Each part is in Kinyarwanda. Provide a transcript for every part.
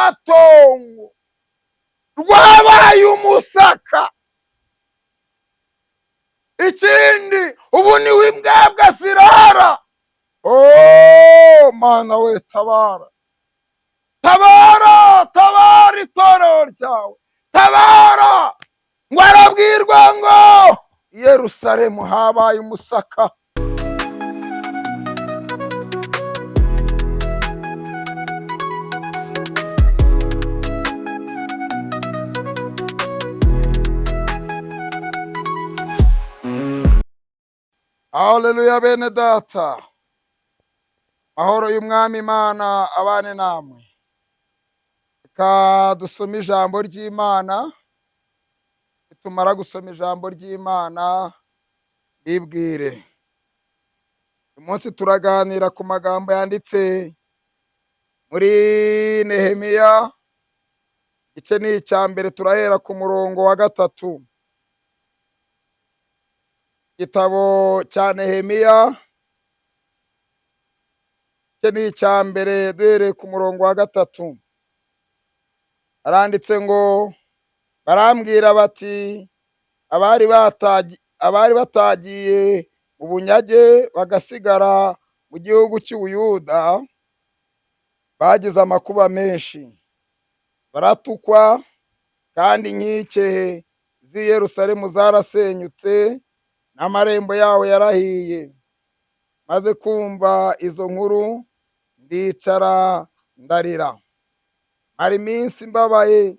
rwatongo rwabaye umusaka. Ikindi ubu niho imbwebwe zirara. Mana we, tabara, tabara, tabara itorero ryawe, tabara. Ngo arabwirwa ngo i Yerusalemu habaye umusaka. Haleluya bene data, mahoro y'umwami Imana abane namwe. Reka dusome ijambo ry'Imana. Tumara gusoma ijambo ry'Imana bibwire. Uyu munsi turaganira ku magambo yanditse muri Nehemiya, igice ni icya mbere, turahera ku murongo wa 3. Igitabo cya Nehemiya, igice ni icya mbere, duhereye ku murongo wa 3. Aranditse ngo, barambwira bati, abari batagiye mu bunyage bagasigara mu gihugu cy'Ubuyuda bagize amakuba menshi, baratukwa, kandi inkike z'i Yerusalemu zarasenyutse n'amarembo yawo yarahiye. Maze kumva izo nkuru ndicara ndarira, mara iminsi mbabaye,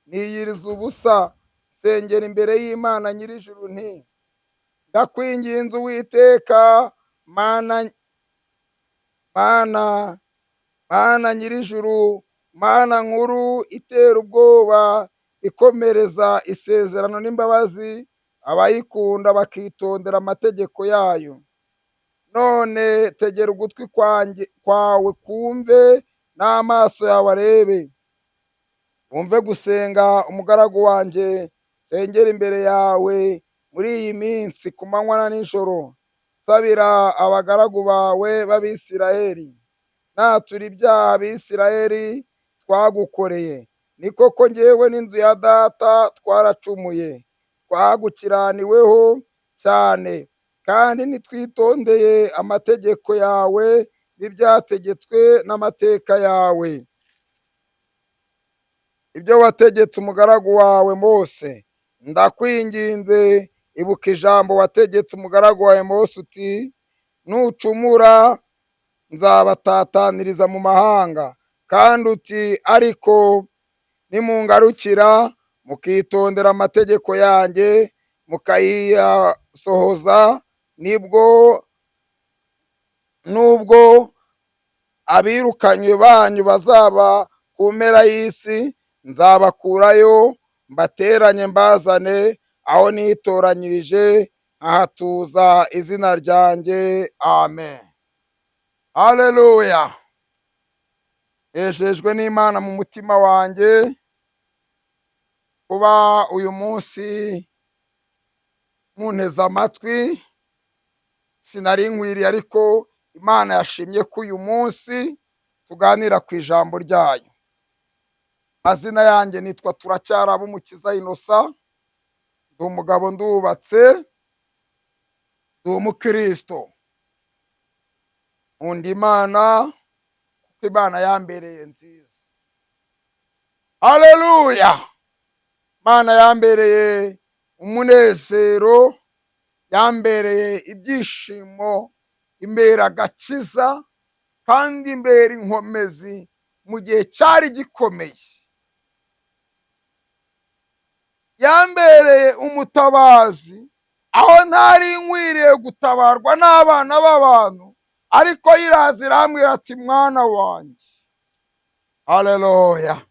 niyiriza ubusa, sengera imbere y'Imana nyir'ijuru nti, ndakwinginze Uwiteka Mana nyir'ijuru, Mana nkuru itera ubwoba, ikomereza isezerano n'imbabazi abayikunda bakitondera amategeko yayo. None tegera ugutwi kwawe kumve, n'amaso yawe arebe, wumve gusenga umugaragu wanje sengera imbere yawe muri iyi minsi ku manywa na nijoro, nsabira abagaragu bawe b'Abisirayeli. Natura ibyaha Abisirayeli twagukoreye, ni koko njyewe n'inzu ya data twaracumuye, twagukiraniweho cyane, kandi ntitwitondeye amategeko yawe n'ibyategetswe n'amateka yawe. Ibyo wategetse umugaragu wawe Mose, ndakwinginze ibuka ijambo wategetse umugaragu wawe Mose uti, nucumura nzabatataniriza mu mahanga, kandi uti, ariko nimungarukira mukitondera amategeko yanjye mukayiyasohoza, nubwo abirukanywe banyu bazaba ku mpera y'isi, nzabakurayo mbateranye mbazane aho nitoranyirije, nkahatuza izina ryanjye. Amen. Haleluya. Nejejwe n'Imana mu mutima wanjye kuba uyu munsi munteze amatwi. Sinari nkwiriye, ariko Imana yashimye ko uyu munsi tuganira ku ijambo ryayo. Mazina yanjye nitwa Turacyaraba Umukiza Innocent, ndi umugabo, ndubatse, ndi umukristo, nkunda Imana kuko Imana yambereye nziza. Haleluya. Imana yambereye umunezero, yambereye ibyishimo, imbera agakiza, kandi imbera inkomezi mu gihe cyari gikomeye. Yambereye umutabazi aho ntari nkwiriye gutabarwa n'abana b'abantu, ariko yiraza irambwira ati, mwana wanjye. Haleluya.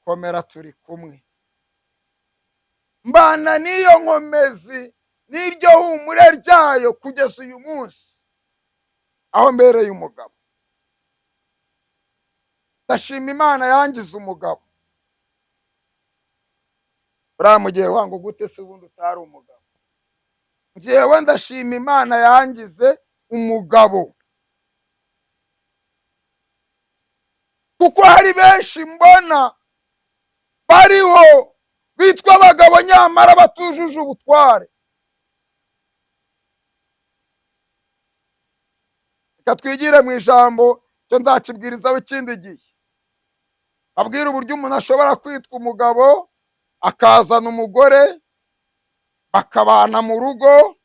Komera, turi kumwe. Mbana n'iyo nkomezi n'iryo humure ryayo kugeza uyu munsi, aho mbereye umugabo. Ndashima Imana yangize umugabo. Buriya mu gihe wanga gute se ubundi utari umugabo? Njyewe ndashima Imana yangize umugabo. kuko hari benshi mbona bariho bitwa abagabo nyamara batujuje ubutware. Reka twigire mu ijambo cyo nzakibwirizaho ikindi gihe, abwira uburyo umuntu ashobora kwitwa umugabo akazana umugore bakabana mu rugo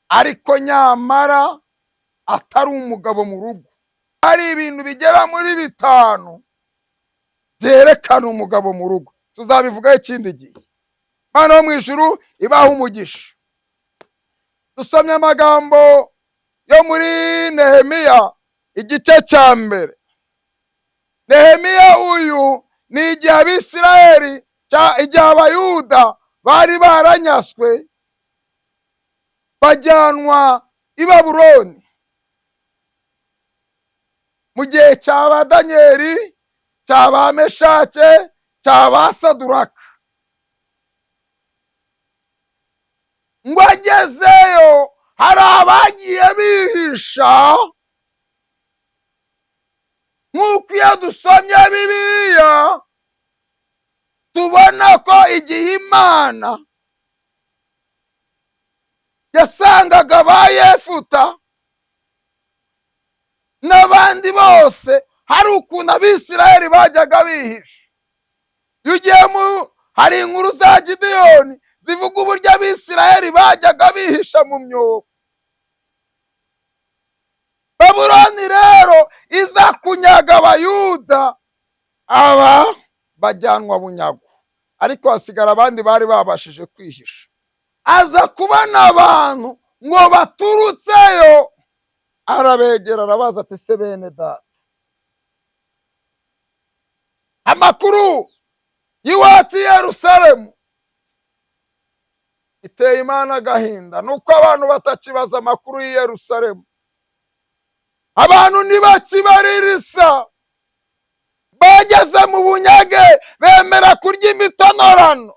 ariko nyamara atari umugabo mu rugo. Hari ibintu bigera muri 5 byerekana umugabo mu rugo, tuzabivugaho ikindi gihe. Mana wo mu ijuru ibaha umugisha. Dusomye amagambo yo muri Nehemiya igice cya mbere. Nehemiya uyu ni igihe Abisirayeli igihe Abayuda bari baranyaswe bajyanwa i Babuloni mu gihe cy'aba Danyeli, cy'aba Meshake, cy'aba Saduraka. Ngo agezeyo hari abagiye bihisha, nk'uko iyo dusomye Bibiliya tubona ko igihe Imana yasangaga ba Yefuta n'abandi bose hari ukuntu Abisirayeli bajyaga bihisha. Iyo ugiye hari inkuru za Gideyoni zivuga uburyo Abisirayeli bajyaga bihisha mu myobo. Babuloni rero iza kunyaga Abayuda, aba bajyanwa bunyago, ariko hasigara abandi bari babashije kwihisha. Aza kubona abantu ngo baturutseyo, arabegera arabaza ati se bene data, amakuru y'iwacu i Yerusalemu iteye Imana agahinda, nuko abantu batakibaza amakuru y'i Yerusalemu. Abantu ntibakibaririsa, bageze mu bunyage bemera kurya imitonorano,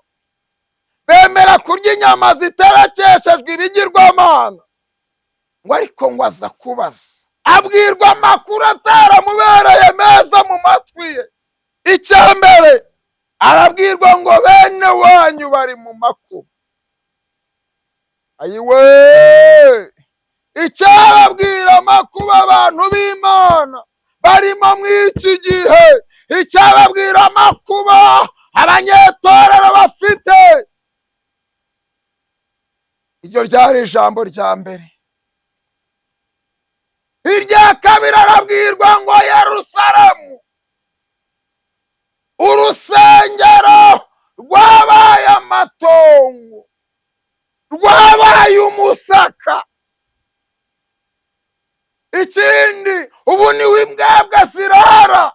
bemera kurya inyama ziterekeshejwe ibigirwamana. Ngo ariko ngo aza kubaza, abwirwa amakuru ataramubereye meza mu matwi ye. Icya mbere arabwirwa ngo bene wanyu bari mu makuba. Ayiwe, icyababwira amakuba abantu b'Imana barimo mw'iki gihe, icyababwira amakuba abanyetorero bafite. Iryo ryari ijambo rya mbere. Irya kabiri arabwirwa ngo Yerusalemu, urusengero rwabaye amatongo, rwabaye umusaka. Ikindi ubu niwe imbwebwe zirara.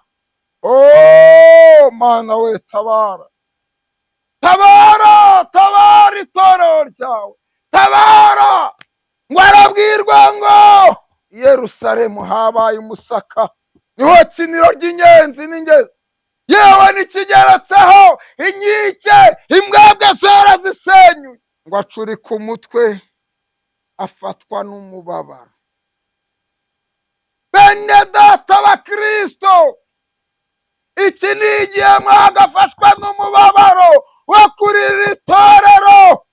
Oh Mana we, tabara, tabara, tabara itorero ryawe, tabara. Ngo arabwirwa ngo Yerusalemu habaye umusaka, niho kiniro ry'inyenzi n'ingezi, yewe n'ikigeretseho inkike, imbwebwe zera zisenyuye. Ngo acurika umutwe afatwa n'umubabaro. Bene data ba Kristo, iki ni igihe mwagafashwa n'umubabaro wo kuri iri torero.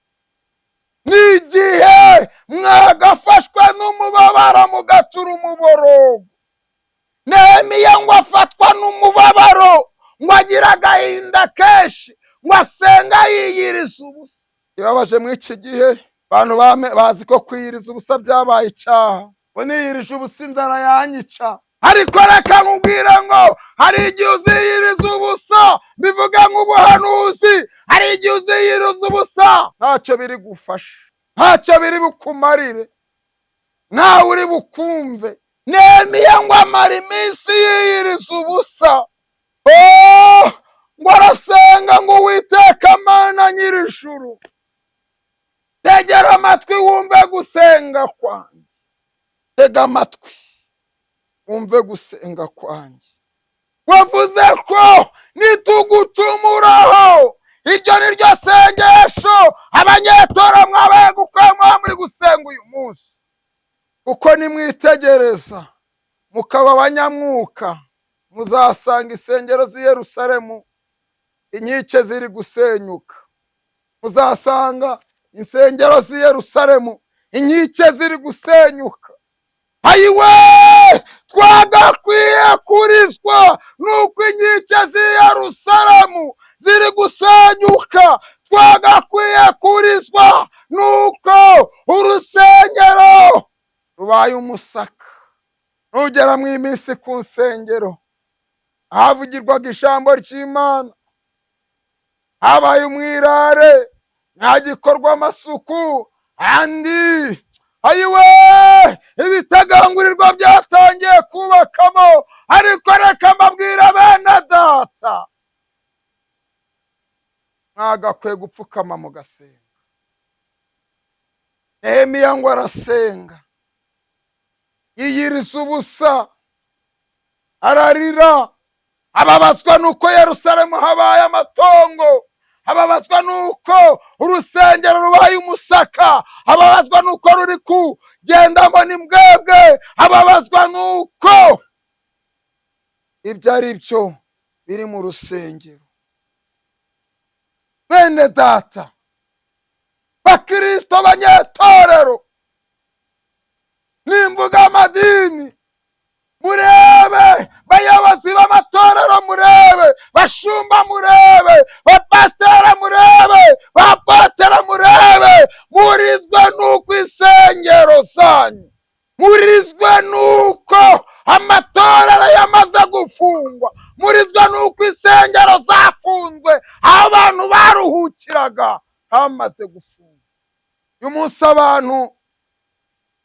Ni igihe mwagafashwa n'umubabaro mugacura umuborogo. Nehemiya ngo afatwa n'umubabaro, ngo agira agahinda kenshi, ngo asenga yiyiriza ubusa. Ibabaje muri iki gihe abantu bazi ko kwiyiriza ubusa byabaye icyaha. Ngo niyirije ubusa inzara yanyica. Ariko reka nkubwire ngo hari igihe uziyiriza ubusa, bivuga nk'ubuhanuzi. Hari igihe uziyiriza ubusa ntacyo biri gufasha, ntacyo biri bukumarire, nawe uri bukumve. Nehemiya ngo amara iminsi yiyiriza ubusa. Ngo arasenga ngo Uwiteka Mana nyir'ijuru, tegera amatwi wumve gusenga kwanjye. Tega amatwi wumve gusenga kwanjye. Wavuze ko nitugucumuraho, iryo ni ryo sengesho abanyetora mwabaye gukora muri gusenga uyu munsi. Kuko nimwitegereza mukaba abanyamwuka, muzasanga insengero z'i Yerusalemu inkike ziri gusenyuka. Muzasanga insengero z'i Yerusalemu inkike ziri gusenyuka. Ayiwe, twagakwiye kurizwa nuko inkike z'i Yerusalemu ziri gusenyuka. Twagakwiye kurizwa nuko urusengero rubaye umusaka. Nugera mu iminsi ku nsengero ahavugirwaga ijambo ry'Imana habaye umwirare, nta gikorwa amasuku, andi ayiwe ibitagangurirwa byatangiye kubakamo. Ariko reka mbabwira bene data, mwagakwiye gupfukama mugasenga. Nehemiya ngo arasenga, yiyiriza ubusa, ararira, ababazwa nuko Yerusalemu habaye amatongo, ababazwa nuko urusengero rubaye umusaka, ababazwa nuko ruri kugendamo n'imbwebwe, ababazwa nuko ibyo ari byo biri mu rusengero. Bene data, bakristo, abanyetorero, n'imvuga amadini, murebe bayobozi b'amatorero, murebe bashumba, murebe bapasiteri, murebe bapotere, murebe murizwe nuko insengero zanyu, murizwe nuko amatorero yamaze gufungwa, murizwe nuko insengero zafunzwe, aho abantu baruhukiraga hamaze gufungwa. Uyu munsi abantu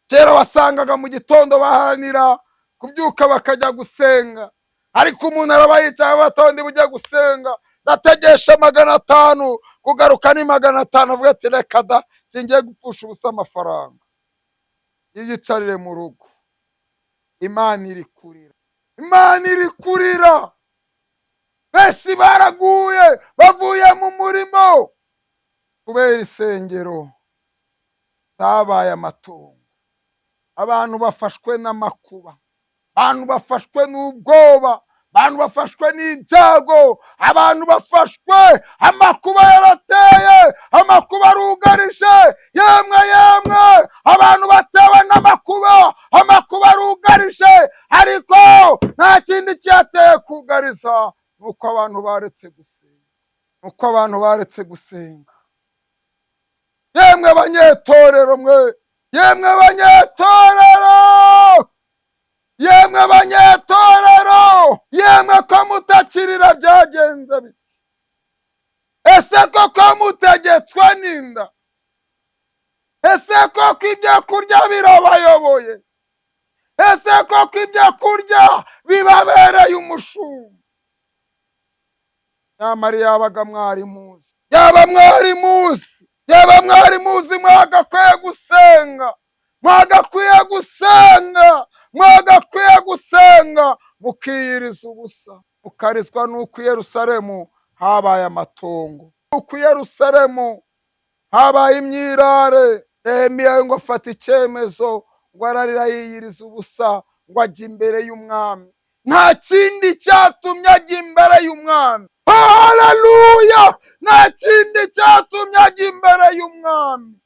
kera wasangaga mu gitondo baharanira kubyuka bakajya gusenga, ariko umuntu araba yicaye batondi bujya gusenga, ndategesha 500, kugaruka ni 500, avuga ati reka da, singiye gupfusha ubusa amafaranga, yiyicarire mu rugo. Imana iri kurira, Imana iri kurira. Benshi baraguye bavuye mu murimo kubera isengero zabaye amatongo. Abantu bafashwe n'amakuba, abantu bafashwe n'ubwoba, abantu bafashwe n'ibyago, abantu bafashwe, amakuba yarateye, amakuba arugarije. Yemwe abantu batewe n'amakuba, amakuba arugarije, ariko nta kindi cyateye kugariza, nuko abantu baretse gusenga, nuko abantu baretse gusenga. Yemwe abanyetorero mwe, yemwe abanyetorero, yemwe abanyetorero, yemwe ko mutakirira byagenze biti? Ese koko mutegetswe n'inda? Ese koko ibyo kurya birabayoboye? Ese koko ibyo kurya bibabereye umushumba? Nyamara yabaga mwari muzi, yaba mwari muzi, yaba mwari muzi, mwagakwiye gusenga, mwagakwiye gusenga, mwagakwiye gusenga, mukiyiriza ubusa, mukarizwa nuko i Yerusalemu habaye amatongo, nuko i Yerusalemu habaye imyirare. Nehemiya ngo afata icyemezo, ngo ararira yiyiriza ubusa, ngo ajya imbere y'umwami. Nta kindi cyatumye ajya imbere y'umwami. Haleluya! Nta kindi cyatumye ajya imbere y'umwami,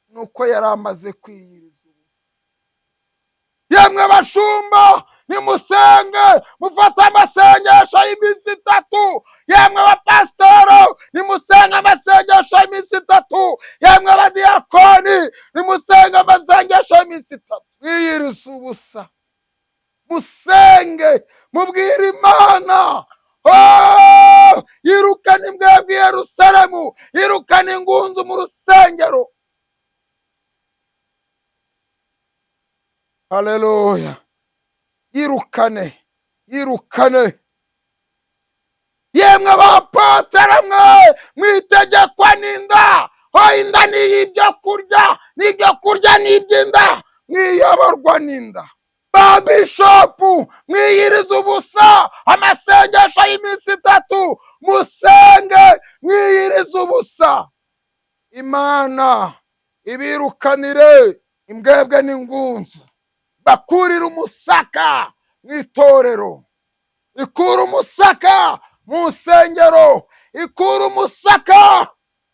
nuko yari amaze kwiyiriza ubusa. Yemwe bashumba, nimusenge, mufate amasengesho y'iminsi 3. Yemwe abapasitoro, nimusenge amasengesho y'iminsi 3. Yemwe abadiyakoni, nimusenge amasengesho y'iminsi 3. Mwiyiriza ubusa, musenge, mubwire Imana, yirukane imbwebwe i Yerusalemu, yirukane ingunzu mu rusengero. Haleluya! Yirukane, yirukane. Yemwe abapotere mwe, mwitegekwa n'inda. Inda ni ibyo kurya, n'ibyo kurya ni iby'inda, mwiyoborwa n'inda. Ba bishopu, mwiyiriza ubusa, amasengesho y'iminsi 3, musenge, mwiyiriza ubusa. Imana ibirukanire imbwebwe n'ingunzu, bakurira umusaka, mu itorero, ikura umusaka mu nsengero, ikura umusaka.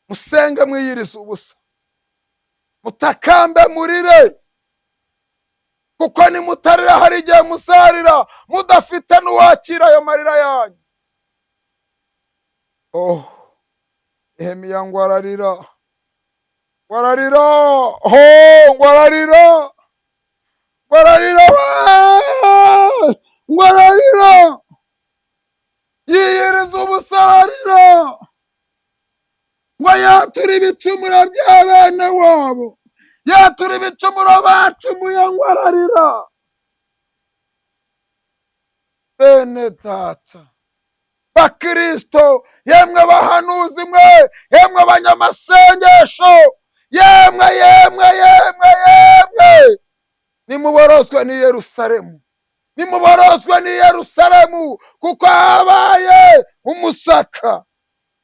Musenge mwiyiriza ubusa, mutakambe murire, kuko nimutarira hari igihe muzarira mudafite n'uwakira ayo marira yanyu. Nehemiya ngo ararira, ngo ararira, ngo ararira, ngo ararira, ngo ararira, yiyiriza ubusa ararira, ngo yatura ibicumuro bya bene wabo, yatura ibicumuro bacumuye, ngo ararira. Bene data bakristo, yemwe bahanuzi mwe, yemwe abanyamasengesho, yemwe nimuborozwe ni Yerusalemu, nimuborozwe ni Yerusalemu, kuko habaye umusaka.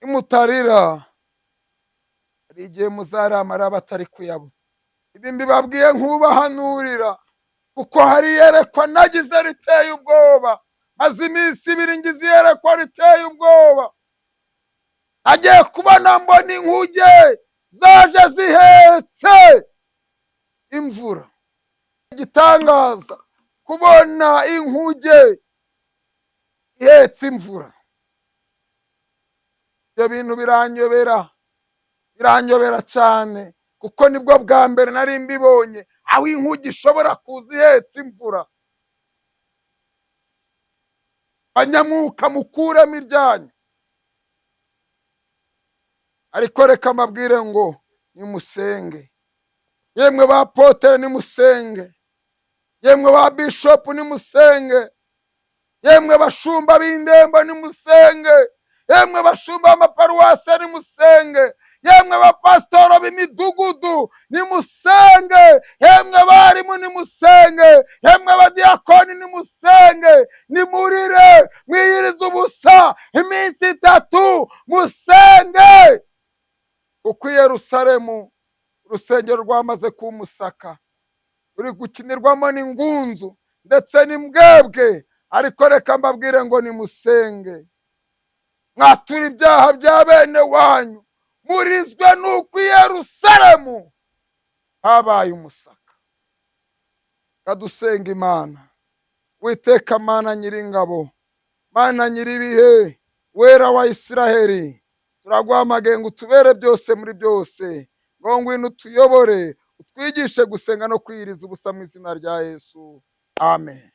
Nimutarira hari igihe muzaramara batari kuyabona. Ibi mbibabwiye nk'ubahanurira, kuko hari iyerekwa nagize riteye ubwoba, maze iminsi 2 ngize iyerekwa riteye ubwoba. Nagiye kubona mbona inkuge zaje zihetse imvura. Igitangaza kubona inkuge ihetse imvura. Ibyo bintu biranyobera cyane, kuko nibwo bwa mbere nari mbibonye aho inkuge ishobora kuza ihetse imvura. Banyamwuka mukuremo iryanyu. Ariko reka mbabwire ngo nimusenge, yemwe ba Apotre nimusenge, yemwe ba Bishop nimusenge, yemwe bashumba b'indembo nimusenge, yemwe bashumba b'amaparuwase nimusenge, yemwe bapasitoro b'imidugudu nimusenge, yemwe barimu nimusenge, yemwe abadiyakoni nimusenge, nimurire mwiyiriza ubusa iminsi 3 musenge. Uko Yerusalemu urusengero rwamaze kumusaka, uri gukinirwamo n'ingunzu ndetse n'imbwebwe. Ariko reka mbabwire ngo nimusenge, mwatura ibyaha bya bene wanyu, murizwe n'uko Yerusalemu habaye umusaka. Kadusenga Imana. Uwiteka Mana nyiringabo, Mana nyiribihe, wera wa Isiraheli, turaguhamagaye ngo utubere byose muri byose, ngo ngwino utuyobore, utwigishe gusenga no kwiyiriza ubusa mu izina rya Yesu. Amen.